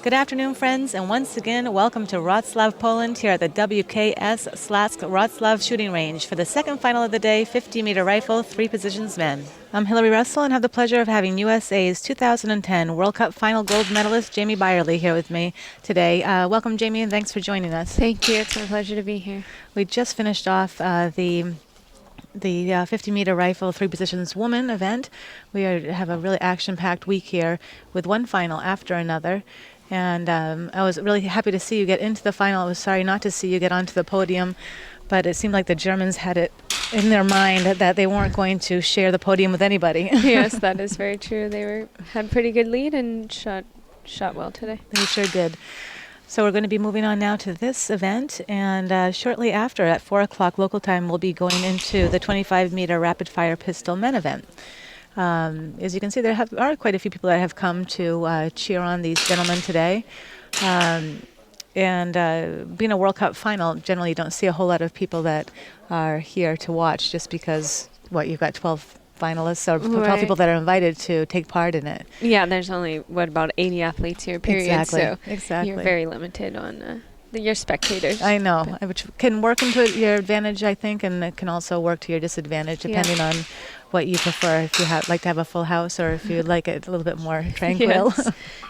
Good afternoon, friends, and once again, welcome to Wrocław, Poland, here at the WKS Slask Wrocław shooting range for the second final of the day, 50-meter rifle, three positions men. I'm Hillary Russell and have the pleasure of having USA's 2010 World Cup final gold medalist Jamie Byerly here with me today. Welcome, Jamie, and thanks for joining us. Thank you. It's my pleasure to be here. We just finished off the 50-meter rifle, three positions woman event. Have a really action-packed week here with one final after another. And I was really happy to see you get into the final. I was sorry not to see you get onto the podium, but it seemed like the Germans had it in their mind that they weren't going to share the podium with anybody. Yes, that is very true. They had pretty good lead and shot well today. They sure did. So we're going to be moving on now to this event, and shortly after, at 4 o'clock local time, we'll be going into the 25-meter rapid-fire pistol men event. As you can see, there are quite a few people that have come to cheer on these gentlemen today. Being a World Cup final, generally you don't see a whole lot of people that are here to watch just because, you've got 12 finalists or 12 people that are invited to take part in it. Yeah, there's only, about 80 athletes here, period. Exactly. So you're very limited on your spectators. I know, which can work into your advantage, I think, and it can also work to your disadvantage, depending on what you prefer. If you like to have a full house, or if you like it a little bit more tranquil.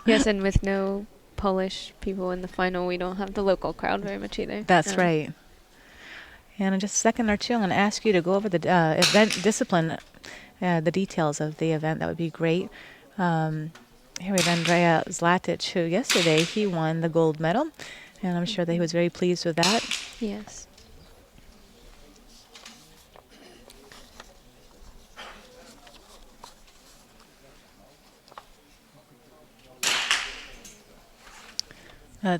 Yes, and with no Polish people in the final, we don't have the local crowd very much either. That's right. And in just a second or two, I'm going to ask you to go over the event discipline, the details of the event. That would be great. Here we have Andrea Zlatic, who yesterday he won the gold medal. And I'm sure that he was very pleased with that. Yes.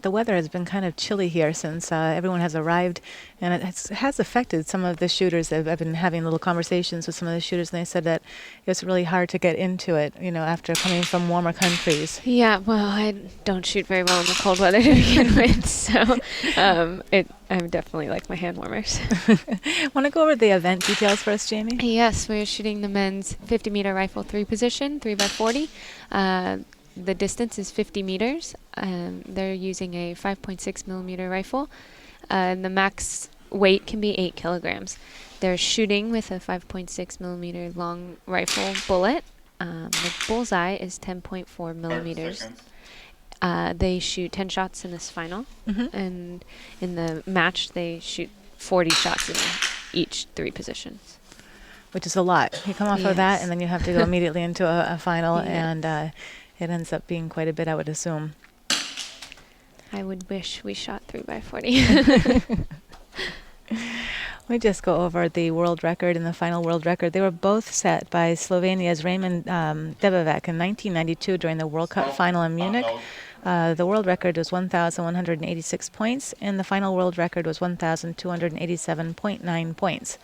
The weather has been kind of chilly here since everyone has arrived, and it has affected some of the shooters. I've been having little conversations with some of the shooters, and they said that it was really hard to get into it, after coming from warmer countries. Yeah, well, I don't shoot very well in the cold weather to begin with, so I definitely like my hand warmers. Want to go over the event details for us, Jamie? Yes, we're shooting the men's 50-meter rifle three position, 3x40. The distance is 50 meters. They're using a 5.6 millimeter rifle. And the max weight can be 8 kilograms. They're shooting with a 5.6 millimeter long rifle bullet. The bullseye is 10.4 millimeters. They shoot 10 shots in this final. And in the match, they shoot 40 shots in each three positions. Which is a lot. You come off of that, and then you have to go immediately into a final, and it ends up being quite a bit, I would assume. I would wish we shot 3x40. We just go over the world record and the final world record. They were both set by Slovenia's Raymond Debevec in 1992 during the World Cup final in Munich. The world record was 1,186 points, and the final world record was 1,287.9 points.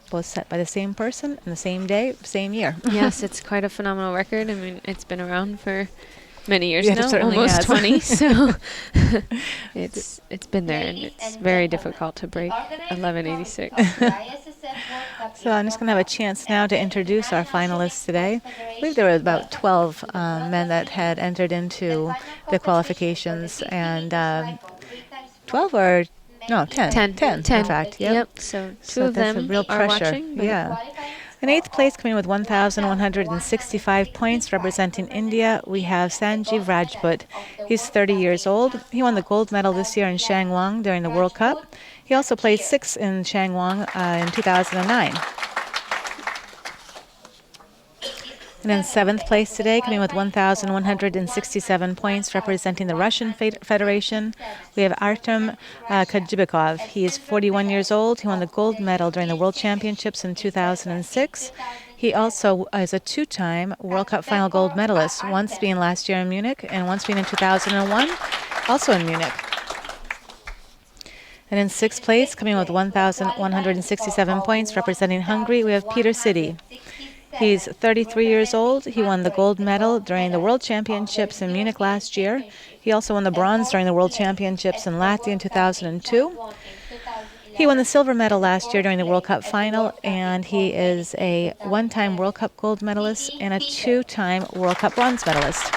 Both set by the same person in the same day, same year. Yes, it's quite a phenomenal record. I mean, it's been around for many years now, has. almost 20. So it's been there, and it's very difficult to break 1186. So I'm just going to have a chance now to introduce our finalists today. I believe there were about 12 men that had entered into the qualifications, and 12 or... No, 10. 10, in fact. Yep. So two of them a real are pressure. watching. Yeah. In 8th place, coming with 1,165 points, representing India, we have Sanjeev Rajput. He's 30 years old. He won the gold medal this year in Changwon during the World Cup. He also placed 6th in Changwon in 2009. And in 7th place today, coming with 1,167 points, representing the Russian Federation, we have Artem Kajibekov. He is 41 years old. He won the gold medal during the World Championships in 2006. He also is a two-time World Cup final gold medalist, once being last year in Munich and once being in 2001, also in Munich. And in 6th place, coming with 1,167 points, representing Hungary, we have Peter City. He's 33 years old. He won the gold medal during the World Championships in Munich last year. He also won the bronze during the World Championships in Latvia in 2002. He won the silver medal last year during the World Cup final, and he is a one-time World Cup gold medalist and a two-time World Cup bronze medalist.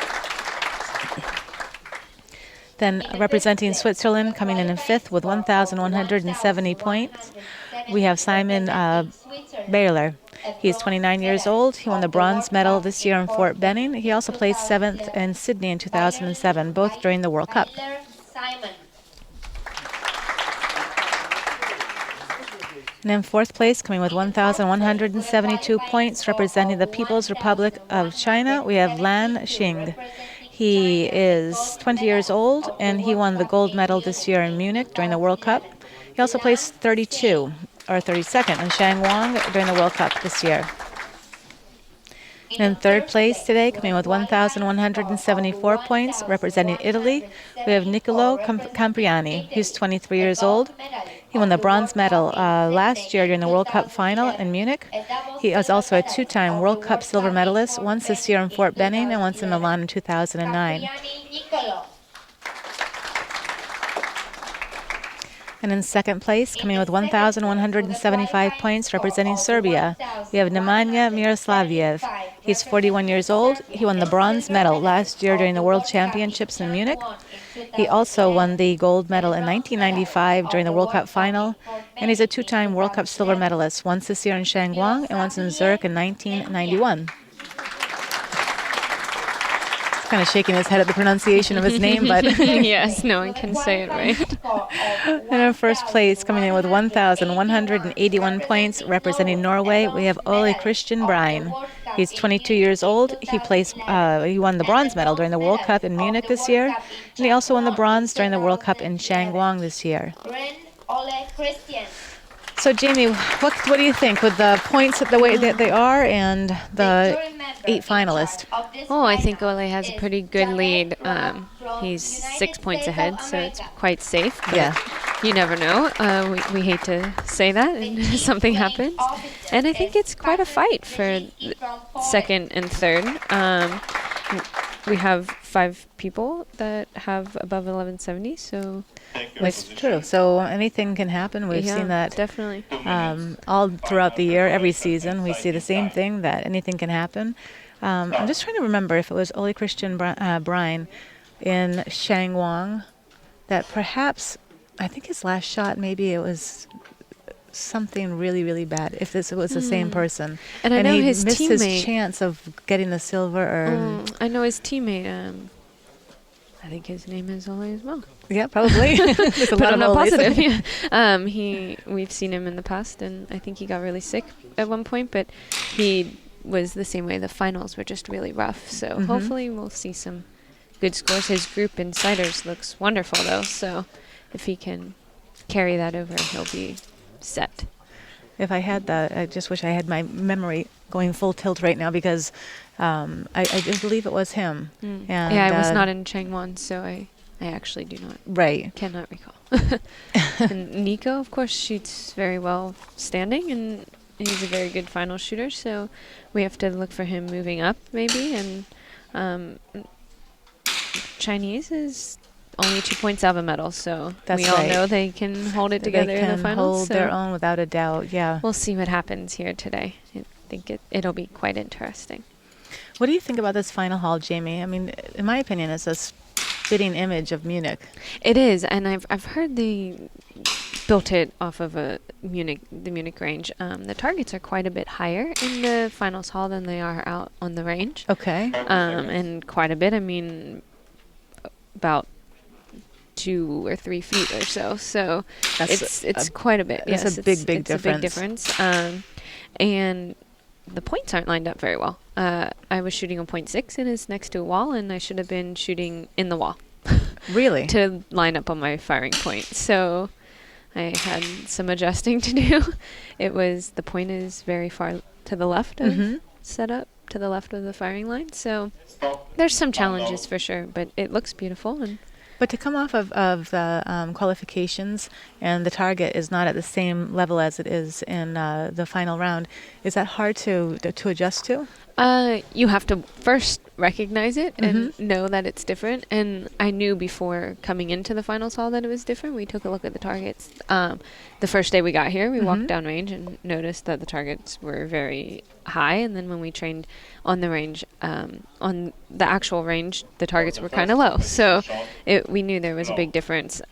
Then representing Switzerland, coming in fifth with 1,170 points, we have Simon Baylor. He's 29 years old. He won the bronze medal this year in Fort Benning. He also placed seventh in Sydney in 2007, both during the World Cup. And in fourth place, coming with 1,172 points, representing the People's Republic of China, we have Lan Xing. He is 20 years old, and he won the gold medal this year in Munich during the World Cup. He also placed 32 or 32nd in Shangwang during the World Cup this year. And in third place today, coming with 1,174 points, representing Italy, we have Niccolo Campriani. He's 23 years old. He won the bronze medal last year during the World Cup final in Munich. He is also a two-time World Cup silver medalist, once this year in Fort Benning and once in Milan in 2009. And in second place, coming with 1,175 points, representing Serbia, we have Nemanja Miroslavljev. He's 41 years old. He won the bronze medal last year during the World Championships in Munich. He also won the gold medal in 1995 during the World Cup final, and he's a two-time World Cup silver medalist, once this year in Shangwang and once in Zurich in 1991. Kind of shaking his head at the pronunciation of his name, but yes, no one can say it right. In our first place, coming in with 1,181 points, representing Norway, we have Ole Christian Brein. He's 22 years old. He won the bronze medal during the World Cup in Munich this year, and he also won the bronze during the World Cup in Shangwang this year. So, Jamie, what do you think with the points the way that they are and the 8 finalists? Oh, I think Ole has a pretty good lead. He's 6 points ahead, so it's quite safe. But yeah. You never know. We hate to say that, and something happens. And I think it's quite a fight for second and third. We have 5 people that have above 1170, so that's true. So anything can happen. We've seen that definitely all throughout the year, every season. We see the same thing, that anything can happen. I'm just trying to remember if it was Ole Christian Brein in Shangwang that perhaps, I think his last shot, maybe it was something really, really bad, if it was the same person. And I know he his missed teammate, his chance of getting the silver. I know his teammate, I think his name is Ole as well. Yeah, probably. But I'm not positive. Yeah. We've seen him in the past, and I think he got really sick at one point, but he was the same way. The finals were just really rough, so hopefully we'll see some good scores. His group in Siders looks wonderful, though, so if he can carry that over, he'll be set. If I had that, I just wish I had my memory going full tilt right now, because I do believe it was him. And yeah, I was not in Changwon, so I actually do not. Right. Cannot recall. And Nico, of course, shoots very well standing, and he's a very good final shooter, so we have to look for him moving up, maybe. And Chinese is only 2 points out of a medal, so that's we all know they can hold it together in the finals. They can hold their own without a doubt, yeah. We'll see what happens here today. I think it'll be quite interesting. What do you think about this final haul, Jamie? I mean, in my opinion, it's a spitting image of Munich. It is, and I've heard they built it off of the Munich range. The targets are quite a bit higher in the finals hall than they are out on the range. Okay. And quite a bit. I mean, about 2 or 3 feet or so. So it's quite a bit. Yes, it's a big difference. A big difference. And the points aren't lined up very well. I was shooting on 0.6 and it's next to a wall, and I should have been shooting in the wall. Really? To line up on my firing point. So I had some adjusting to do. The point is very far to the left of set up, to the left of the firing line. So there's some challenges for sure, but it looks beautiful. But to come off of the qualifications and the target is not at the same level as it is in the final round, is that hard to adjust to? You have to first recognize it and know that it's different. And I knew before coming into the finals hall that it was different. We took a look at the targets. The first day we got here, we walked down range and noticed that the targets were very high. And then when we trained on the range, on the actual range, the targets were kind of low. So we knew there was a big difference.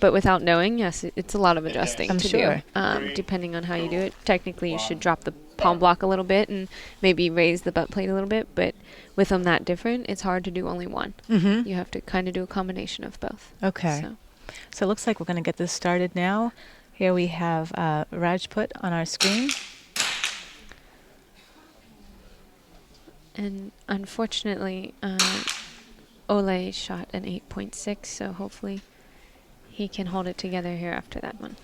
But without knowing, yes, it's a lot of adjusting I'm to sure. do. Depending on how you do it, technically you should drop the palm block a little bit and maybe raise the butt plate a little bit. But with them that different, it's hard to do only one. You have to kind of do a combination of both. Okay. So it looks like we're going to get this started now. Here we have Rajput on our screen. And unfortunately, Ole shot an 8.6, so hopefully he can hold it together here after that one.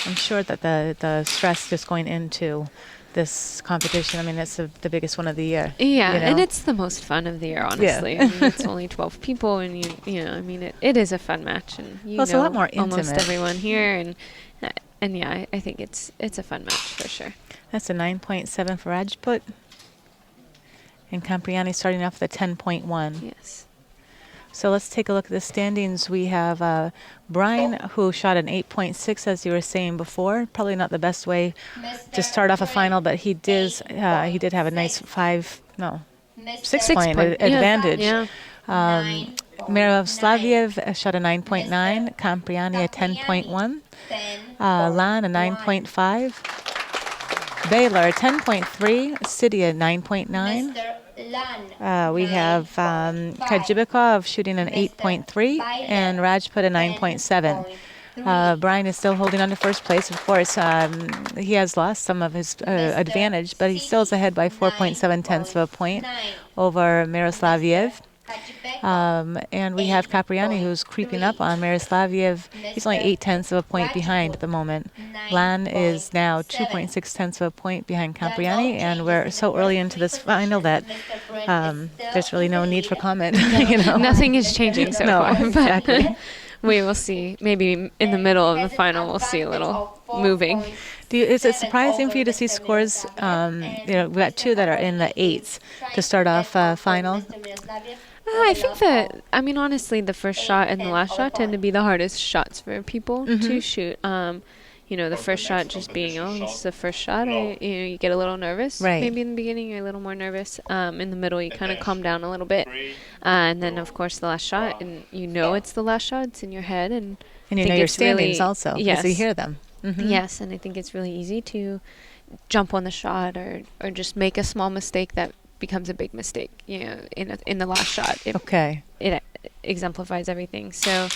I'm sure that the stress just going into this competition, I mean, it's the biggest one of the year. Yeah, you know? and it's the most fun of the year, honestly. I mean, it's only 12 people, and you know, I mean, it is a fun match, and you it's know a lot more almost intimate. everyone here, and yeah, I think it's a fun match for sure. That's a 9.7 for Rajput. And Campriani starting off with a 10.1. Yes. So let's take a look at the standings. We have Brian, who shot an 8.6, as you were saying before. Probably not the best way to start off a final, but he did have a nice 6-point advantage. Yeah. Miroslaviev shot a 9.9, Campriani a 10.1, Lan a 9.5, Baylor a 10.3, City a 9.9. We have Kajibikov shooting an 8.3 and Rajput a 9.7. Brian is still holding on to first place. Of course, he has lost some of his advantage, but he still is ahead by 4.7 tenths of a point over Miroslaviev. And we have Capriani, who's creeping up on Miroslaviev. He's only 8 tenths of a point behind at the moment. Lan is now 2.6 tenths of a point behind Capriani, and we're so early into this final that there's really no need for comment. You know? Nothing is changing so far. But Exactly. we will see. Maybe in the middle of the final, we'll see a little moving. Is it surprising for you to see scores? We've got two that are in the 8s to start off final. I think that, I mean, honestly, the first shot and the last shot tend to be the hardest shots for people to shoot. You know, the first shot just being, this is the first shot, you get a little nervous. Right. Maybe in the beginning you're a little more nervous. In the middle you kind of calm down a little bit. And then, of course, the last shot, and you know it's the last shot, it's in your head. And you know your standings also, because you hear them. Yes, and I think it's really easy to jump on the shot or just make a small mistake that becomes a big mistake, you know, in the last shot. It exemplifies everything. So,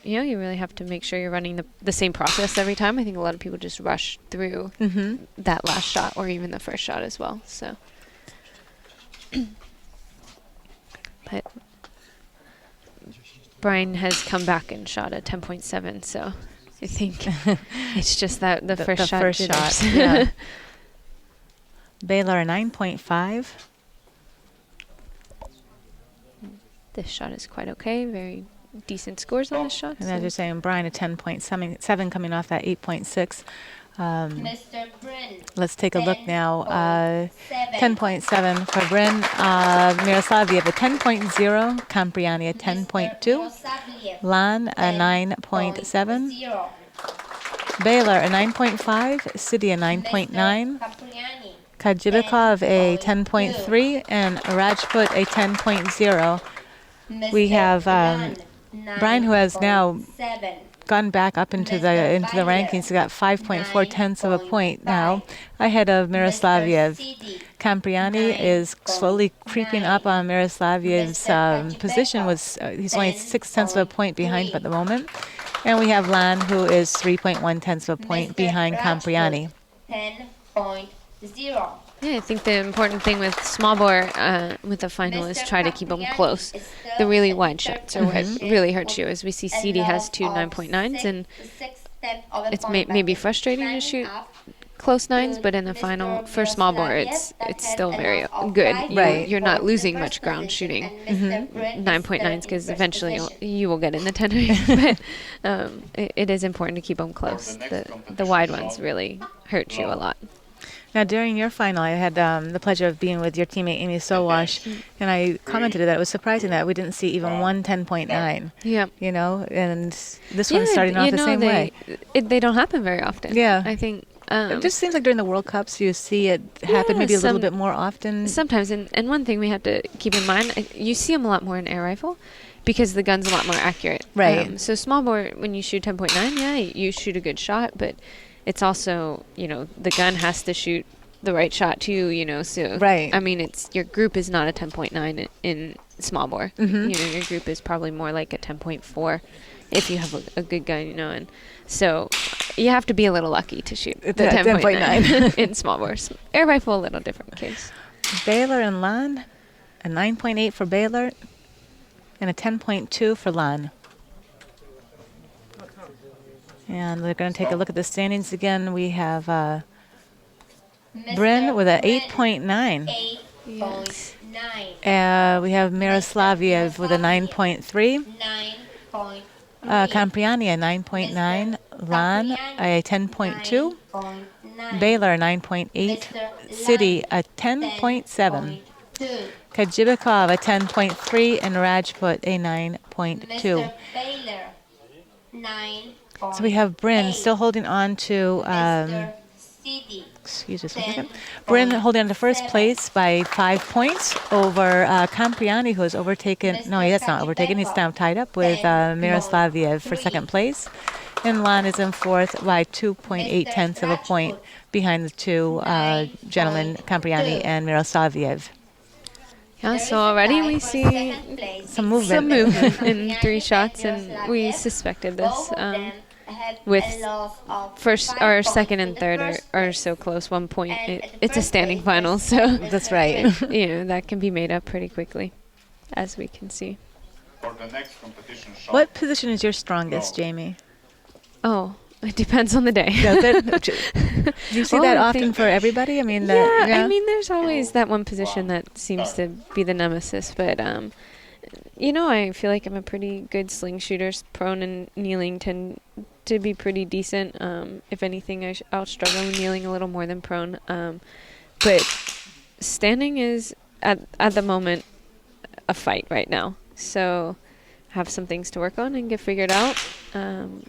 you know, you really have to make sure you're running the same process every time. I think a lot of people just rush through that last shot or even the first shot as well. So, but Brian has come back and shot a 10.7. So I think it's just that the first shot. First shot. Yeah. Baylor a 9.5. This shot is quite okay. Very decent scores on this shot. And as you're saying, Brian a 10.7 coming off that 8.6. Let's take a look now. 10.7 for Bryn. Miroslaviev a 10.0. Campriani a 10.2. Lan a 9.7. Baylor a 9.5. City a 9.9. Kajibikov a 10.3 and Rajput a 10.0. We have Brian, who has now gone back up into the rankings. He got 5.4 tenths of a point now, ahead of Miroslaviev. Campriani is slowly creeping up on Miroslaviev's position. He's only 6 tenths of a point behind him at the moment. And we have Lan, who is 3.1 tenths of a point behind Campriani. 10.0. Yeah, I think the important thing with small bore with the final is try to keep them close. The really wide shots are what really hurts you. As we see, CD has two 9.9s, and it's maybe frustrating to shoot close 9s, but in the final for small bore, it's still very good. You're not losing much ground shooting 9.9s because eventually you will get in the 10 range. But it is important to keep them close. The wide ones really hurt you a lot. Now, during your final, I had the pleasure of being with your teammate Amy Sowash, and I commented that it was surprising that we didn't see even one 10.9. Yeah. You know, and this one's starting off you the know, same way. they don't happen very often. Yeah. I think It just seems like during the World Cups you see it happen maybe a little bit more often. sometimes. And one thing we have to keep in mind, you see them a lot more in air rifle because the gun's a lot more accurate. Right. So small bore, when you shoot 10.9, yeah, you shoot a good shot, but it's also, you know, the gun has to shoot the right shot too, you know. So Right. I mean, it's your group is not a 10.9 in small bore. Mhm. You know, your group is probably more like a 10.4 if you have a good gun, you know. And so you have to be a little lucky to shoot the Yeah, 10.9 in small bores. Air rifle, a little different case. Baylor and Lan, a 9.8 for Baylor, and a 10.2 for Lan. And we're going to take a look at the standings again. We have Bryn with a 8.9. Yes. We have Miroslaviev with a 9.3. Campriani a 9.9. Lan a 10.2. Baylor a 9.8. City a 10.7. Kajibikov a 10.3 and Rajput a 9.2. So we have Bryn still holding on to, excuse me a second. Bryn holding on to first place by 5 points over Campriani, who has overtaken, no, that's not overtaken, he's now tied up with Miroslaviev for second place. And Lan is in fourth by 2.8 tenths of a point behind the two gentlemen, Campriani and Miroslaviev. Yeah, so already we see Some movement. some movement in 3 shots, and we suspected this. With first or second and third are so close, 1 point. It's a standing final, so That's right. you know that can be made up pretty quickly, as we can see. For the next competition shot. What position is your strongest, Jamie? Oh, it depends on the day. Does it? Do you see Well, that I often think- for everybody? I mean, Yeah, I mean, there's always that one position that seems to be the nemesis, but you know, I feel like I'm a pretty good sling shooter. Prone and kneeling tend to be pretty decent. If anything, I'll struggle with kneeling a little more than prone. But standing is at the moment a fight right now. So have some things to work on and get figured out.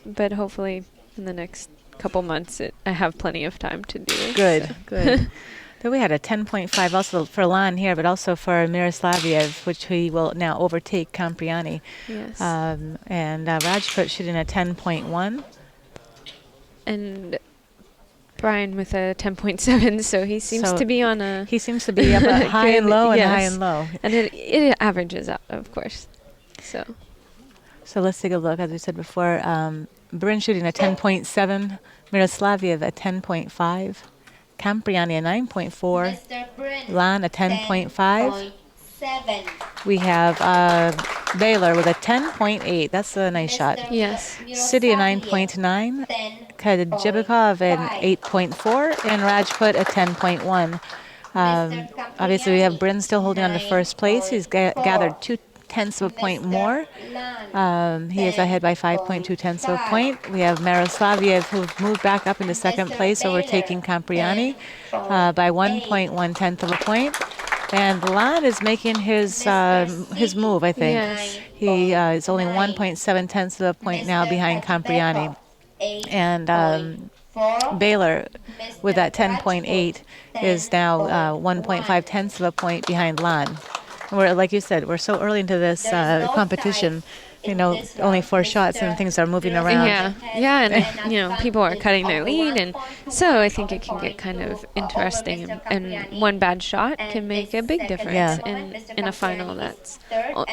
But hopefully in the next couple months, I have plenty of time to do it. good, so. good. Then we had a 10.5 also for Lan here, but also for Miroslaviev, which he will now overtake Campriani. Yes. And Rajput shooting a 10.1. And Brian with a 10.7, so he seems So to be on a... He seems to be up at high and Good, low and yes. high and low. And it averages out, of course. So, So let's take a look. As we said before, Bryn shooting a 10.7, Miroslaviev a 10.5, Campriani a 9.4, Lan a 10.5. We have Baylor with a 10.8. That's a nice shot. yes. City a 9.9, Kajibikov an 8.4, and Rajput a 10.1. Obviously, we have Bryn still holding on to first place. He's gathered 0.2 of a point more. He is ahead by 5.2 tenths of a point. We have Miroslaviev, who moved back up into second place, overtaking Campriani by 1.1 tenth of a point. And Lan is making his move, I think. Yes. He is only 1.7 tenths of a point now behind Campriani. And Baylor, with that 10.8, is now 1.5 tenths of a point behind Lan. We're, like you said, we're so early into this competition. You know, only 4 shots and things are moving around. Yeah, and you know, people are cutting their lead, and so I think it can get kind of interesting. And one bad shot can make a big difference Yeah. in a final that's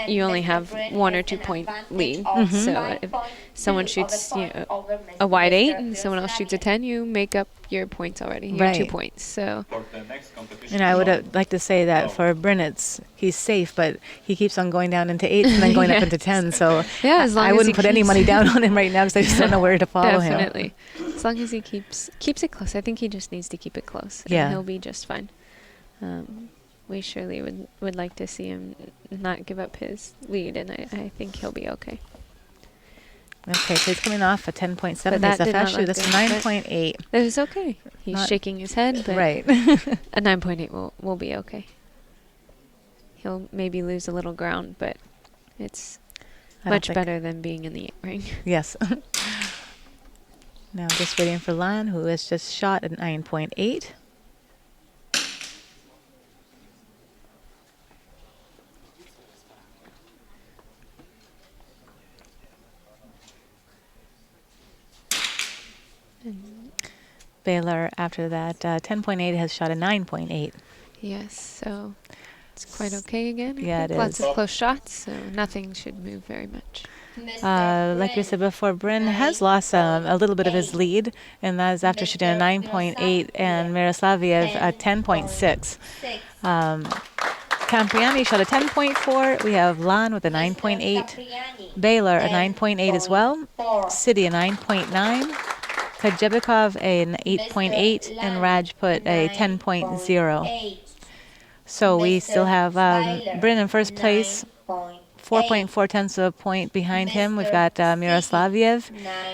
you only have 1 or 2 point lead. So if someone shoots a wide 8 and someone else shoots a 10, you make up your points already. Your 2 Right. points. So For the next competition And I would shot. like to say that for Bryn, he's safe, but he keeps on going down into 8s and then going up into 10. So yeah, as long I as wouldn't he put any keeps- money down on him right now because I just don't know where to follow him. Definitely. As long as he keeps it close. I think he just needs to keep it close. And Yeah. he'll be just fine. We surely would like to see him not give up his lead, and I think he'll be okay. Okay, so he's coming off a 10.7. But that He's a did not fast shooter. look That's a good, but- 9.8. It was okay. He's Not- shaking his head, but Right. a 9.8 will be okay. He'll maybe lose a little ground, but it's I don't much think- better than being in the 8 ring. Yes. Now just waiting for Lan, who has just shot at 9.8. Baylor, after that, 10.8 has shot a 9.8. Yes, so it's quite okay again. I Yeah, think. it Lots is. of close shots, so nothing should move very much. Like you said before, Bryn has lost a little bit of his lead, and that is after shooting a 9.8 and Miroslaviev a 10.6. Campriani shot a 10.4. We have Lan with a 9.8. Baylor a 9.8 as well. City a 9.9. Kajebikov an 8.8 and Rajput a 10.0. So we still have Bryn in first place, 4.4 tenths of a point behind him. We've got Miroslaviev.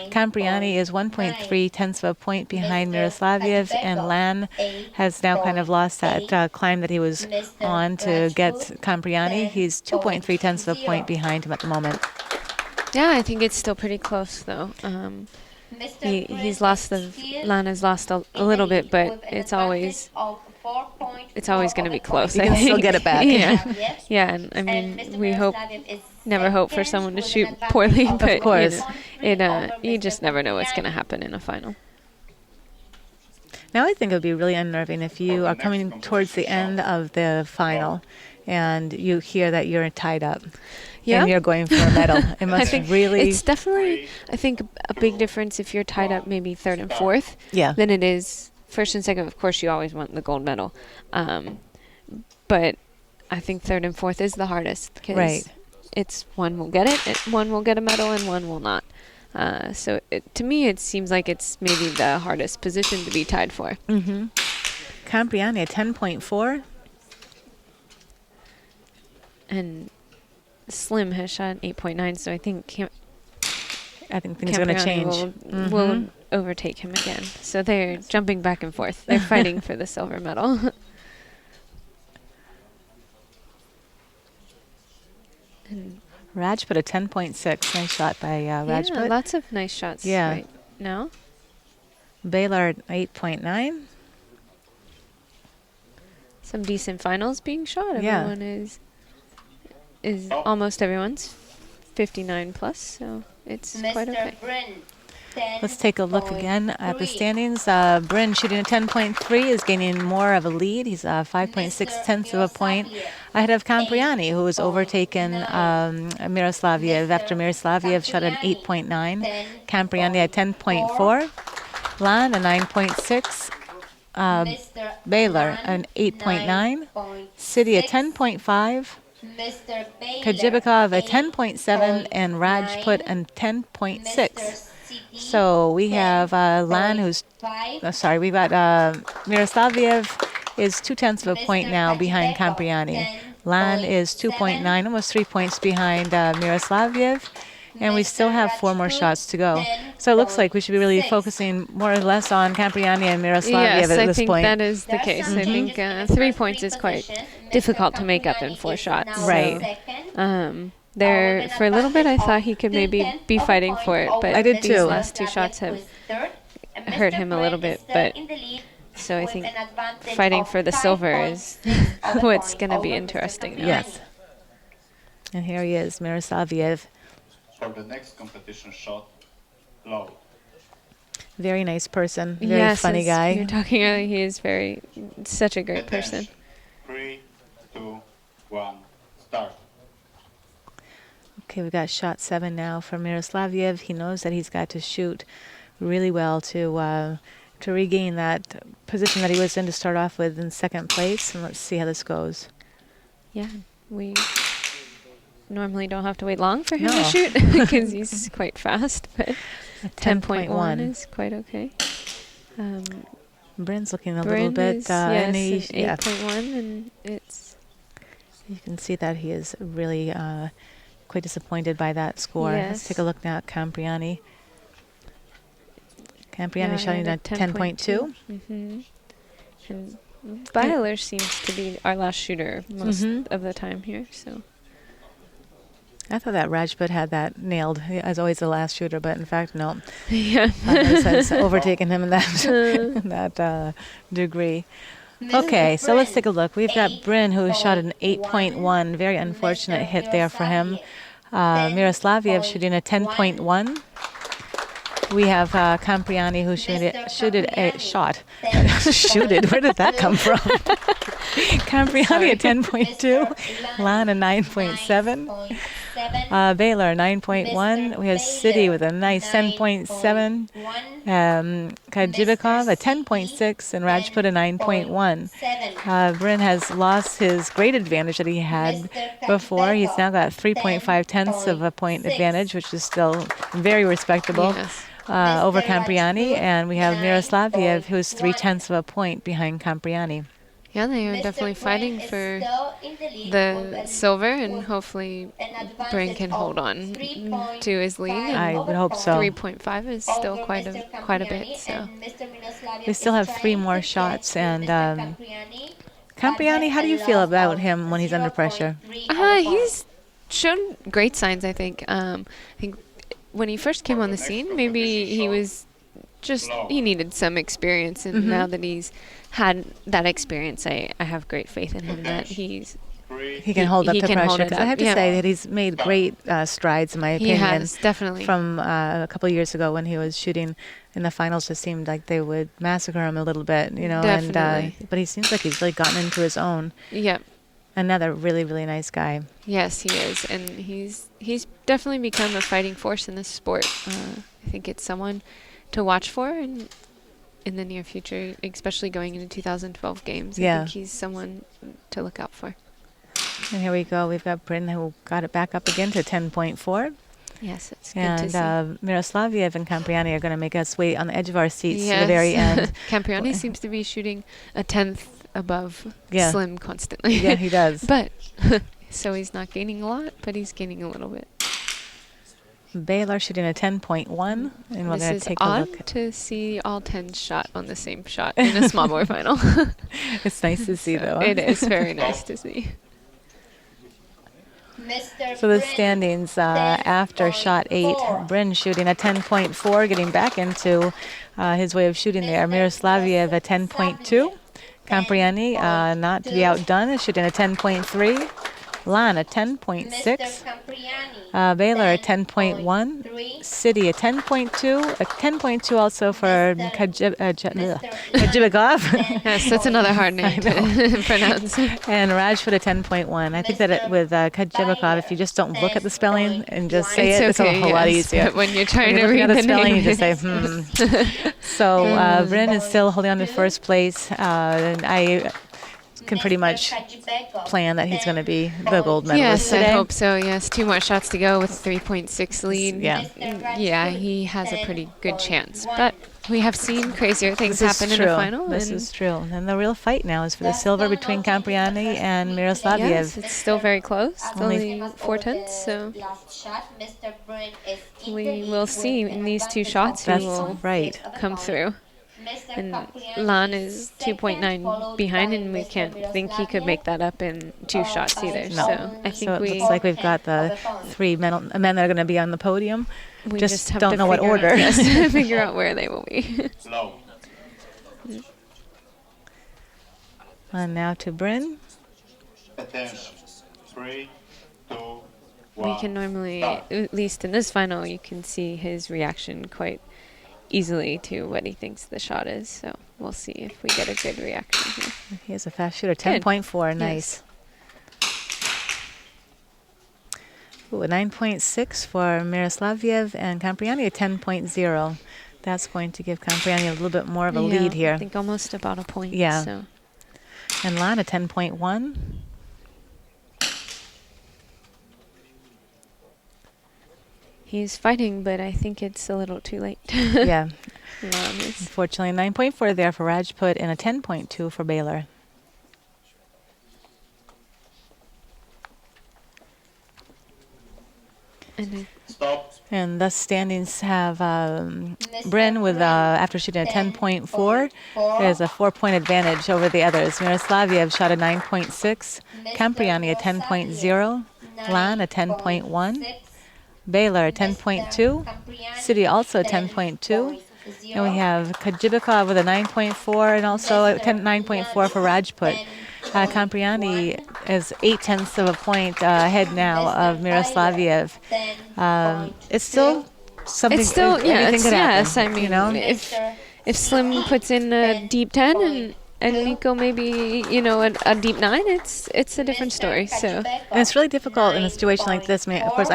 Campriani is 1.3 tenths of a point behind Miroslaviev, and Lan has now kind of lost that climb that he was on to get Campriani. He's 2.3 tenths of a point behind him at the moment. Yeah, I think it's still pretty close though. He's lost Lana's lost a little bit, but it's always going to be close. You I can still think. get it back. Yeah, yeah, and I mean, we never hope for someone to shoot poorly, but course. you just never know what's going to happen in a final. Now I think it would be really unnerving if you are coming towards the end of the final and you hear that you're tied up. Yeah. And you're going for a medal. It I must think really... it's definitely, I think, a big difference if you're tied up maybe third and fourth Yeah. than it is first and second. Of course, you always want the gold medal. But I think third and fourth is the hardest. 'Cause Right. it's one will get it, one will get a medal, and one will not. So to me, it seems like it's maybe the hardest position to be tied for. Mm-hmm. Campriani, a 10.4. And Slim has shot 8.9, so I think I think things are going to Campriani change. will overtake him again. So they're jumping back and forth. They're fighting for the silver medal. And Rajput, a 10.6. Nice shot by Rajput. yeah, lots of nice shots Yeah. right now. Baylor, 8.9. Some decent finals being shot. Yeah. Everyone is almost everyone's 59 plus, so it's quite okay. Let's take a look again at the standings. Bryn shooting a 10.3 is gaining more of a lead. He's 5.6 tenths of a point ahead of Campriani, who has overtaken Miroslaviev after Miroslaviev shot an 8.9. Campriani at 10.4. Lan a 9.6. Baylor an 8.9. City a 10.5. Kajibikov a 10.7 and Rajput a 10.6. So we have Lan, who's we've got Miroslaviev is 2 tenths of a point now behind Campriani. Lan is 2.9, almost 3 points behind Miroslaviev, and we still have 4 more shots to go. So it looks like we should be really focusing more or less on Campriani and Miroslaviev Yes, at I this think point. that is the case. I think 3 points is quite difficult to make up in 4 shots. Right. There, for a little bit, I thought he could maybe be fighting for it, but I did these too. last 2 shots have hurt him a little bit. But so I think fighting for the silver is what's going to be interesting now. Yes. And here he is, Miroslaviev. For the next competition shot, low. Very nice person. Very Yes, funny as guy. you were talking earlier, he is such a great person. Attention. 3, 2, 1, start. Okay, we've got shot 7 now from Miroslaviev. He knows that he's got to shoot really well to regain that position that he was in to start off with in second place. And let's see how this goes. Yeah, we normally don't have to wait long for him No. to shoot because he's quite fast, but A 10.1 10.1. is quite okay. Bryn's looking a Bryn little bit. is, And yes, he, yeah, 8.1, and it's you can see that he is really quite disappointed by that score. Let's Yes. take a look now at Campriani. Campriani shooting a 10.2. Mm-hmm. And Byler seems to be our last shooter most of the time here. So I thought that Rajput had that nailed as always the last shooter, but in fact, no. yeah. Others has overtaken him in that in that degree. Okay, so let's take a look. We've got Bryn, who shot an 8.1. Very unfortunate hit there for him. Miroslaviev shooting a 10.1. We have Campriani, who shooted a shot. Shooted? Where did that come from? Campriani a 10.2. Lan a 9.7. Baylor 9.1. We have City with a nice 10.7. Kajibikov a 10.6 and Rajput a 9.1. Bryn has lost his great advantage that he had before. He's now got 3.5 tenths of a point advantage, which is still very respectable. Yes. Over Campriani, and we have Miroslaviev, who's 3/10 of a point behind Campriani. Yeah, they are definitely fighting for the silver, and hopefully Bryn can hold on to his lead. I would hope so. 3.5 is still quite a bit. So We still have 3 more shots, and Campriani, how do you feel about him when he's under pressure? He's shown great signs. I think. I think when he first came on the scene, maybe he needed some experience, and now that he's had that experience, I have great faith in him that he can hold up he to can hold pressure. it 'Cause I up, have to yeah. say that he's made great strides, in my He opinion. has, definitely. From a couple of years ago when he was shooting in the finals, just seemed like they would massacre him a little bit, you know. Definitely. But he seems like he's really gotten into his own. Yep. Another really, really nice guy. Yes, he is, and he's definitely become a fighting force in this sport. I think it's someone to watch for in the near future, especially going into 2012 games. Yeah. I think he's someone to look out for. And here we go. We've got Bryn, who got it back up again to 10.4. Yes, it's good to see. And Miroslaviev and Campriani are going to make us wait on the edge of our seats to the very end. Campriani seems to be shooting a 10th above Yeah. Slim constantly. Yeah, he does. But so he's not gaining a lot, but he's gaining a little bit. Baylor shooting a 10.1, and we're This going is to take a odd look. to see all 10 shot on the same shot in a small boy final. It's nice to see, though. It is very nice to see. So the standings after shot 8, Bryn shooting a 10.4, getting back into his way of shooting there. Miroslaviev a 10.2. Campriani, not to be outdone, is shooting a 10.3. Lan a 10.6. Baylor a 10.1. City a 10.2. A 10.2 also for Kajibikov. Yes, that's another hard name to pronounce. And Rajput a 10.1. I think that with Kajibikov, if you just don't look at the spelling and just say it's a whole lot easier. But when you're trying to When you're read looking the at the spelling, name, you just say, So Bryn is still holding on to first place. And I can pretty much plan that he's going to be the gold medalist yes, today. I hope so. Yes, 2 more shots to go with 3.6 lead. Yeah. Yeah, he has a pretty good chance. But we have seen crazier things This is happen true. in a final. This and is true. And the real fight now is for the silver between Campriani and Miroslaviev. yes, it's still very close. It's Only only 4/10, so we will see in these 2 shots who That's will right. come through. And Lan is 2.9 behind, and we can't think he could make that up in 2 shots either. No. So I think So it we looks like we've got the 3 men that are going to be on the podium. we just have don't to know what figure out- order. yes, figure out where they will be. Slow. And now to Bryn. Attention. 3, 2, 1. We can normally, at least in this final, you can see his reaction quite easily to what he thinks the shot is. So we'll see if we get a good reaction here. He is a fast shooter. Good. 10.4. Nice. Ooh, a 9.6 for Miroslaviev and Campriani a 10.0. That's going to give Campriani a little bit more of a lead I here. think almost about a point. Yeah. So. And Lan a 10.1. He's fighting, but I think it's a little too late. Yeah. Lan is. Unfortunately, 9.4 there for Rajput and a 10.2 for Baylor. And Stop. And thus standings have Bryn with, after shooting a 10.4, has a 4-point advantage over the others. Miroslaviev shot a 9.6, Campriani a 10.0, Lan a 10.1, Baylor a 10.2, City also a 10.2, and we have Kajibikov with a 9.4 and also a 9.4 for Rajput. Campriani is 0.8 of a point ahead now of Miroslaviev. It's still something. it's still, yeah, anything it's, could happen, yes. I mean, you know. if Slim puts in a deep 10 and Nico maybe, a deep 9, it's a different story. So And it's really difficult in a situation like this. I mean, of course,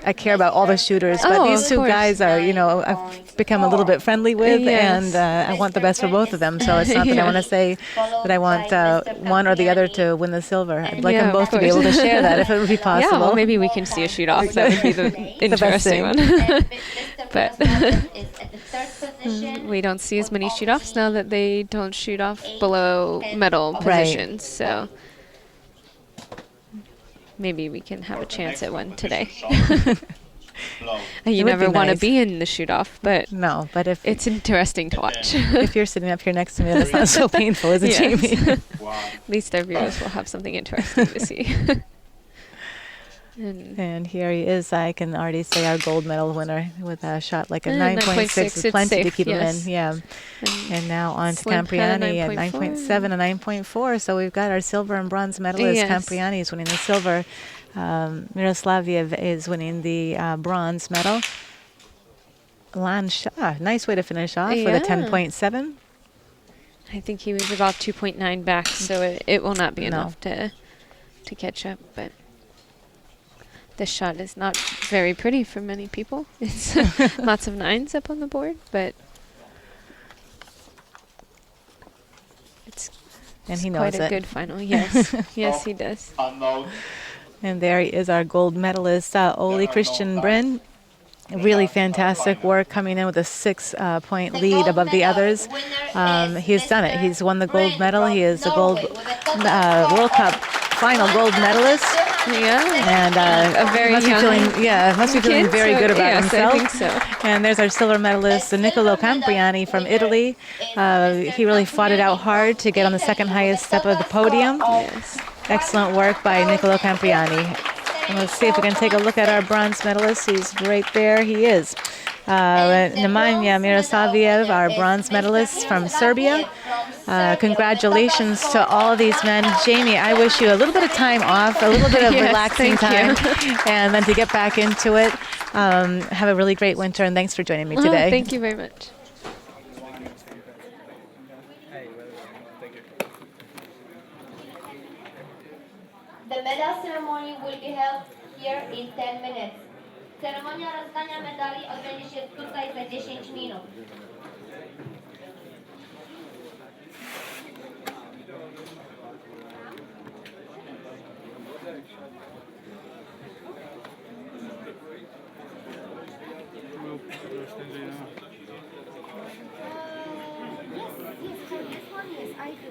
I care about all the shooters, but Oh, these of two course. guys are, I've become a little bit friendly with, Yes. and I want the best for both of them. So it's not that I want to say that I want one or the other to win the silver. I'd like Yeah, them of both to be able to course. share that if it would be possible. yeah, well, maybe we can see a shoot off. That would be the interesting one. But we don't see as many shoot offs now that they don't shoot off below medal Right. positions. So maybe we can have a chance at one today. Blow. You would never be want to nice. be in the shoot off, but No, but if it's interesting to watch. if you're sitting up here next to me, that's not so painful, is it, Yes. Jamie? 1. At least our viewers will have something interesting to see. And And here he is. I can already say our gold medal winner with a shot like a 9.6 9.6, is it's plenty to safe, keep yes. him in. Yeah. and And now on to Slim had a Campriani at 9.7 and 9.4. So we've got our silver and bronze medalists. Yes. Campriani is winning the silver. Miroslaviev is winning the bronze medal. Lan Shah, nice way to finish off with a Yeah. 10.7. I think he was about 2.9 back, so it will not be No. enough to catch up. But this shot is not very pretty for many people. It's lots of 9s up on the board, but it's And he quite knows a it. good final. Yes, yes, he does. Unknown. And there he is, our gold medalist, Ole Christian Bryn. Really fantastic work coming in with a 6-point lead above the others. He's done it. He's won the gold medal. He is the gold World Cup final gold medalist. Yeah, And a very must be young feeling, must be feeling kid, very so good about yes, himself. I think so. And there's our silver medalist, Niccolo Campriani from Italy. He really fought it out hard to get on the second highest step of the podium. Yes. Excellent work by Niccolo Campriani. And let's see if we can take a look at our bronze medalist. He's right there. He is. Nemanja Miroslaviev, our bronze medalist from Serbia. Congratulations to all of these men. Jamie, I wish you a little bit of time off, a little bit of Yes, relaxing thank time, and then to get back into it. Have a really great winter, and thanks for joining me today. Thank you very much. The medal ceremony will be held here in 10 minutes. Ceremonia rozdania medali odbędzie się tutaj za 10 minut. Yes, yes, I do.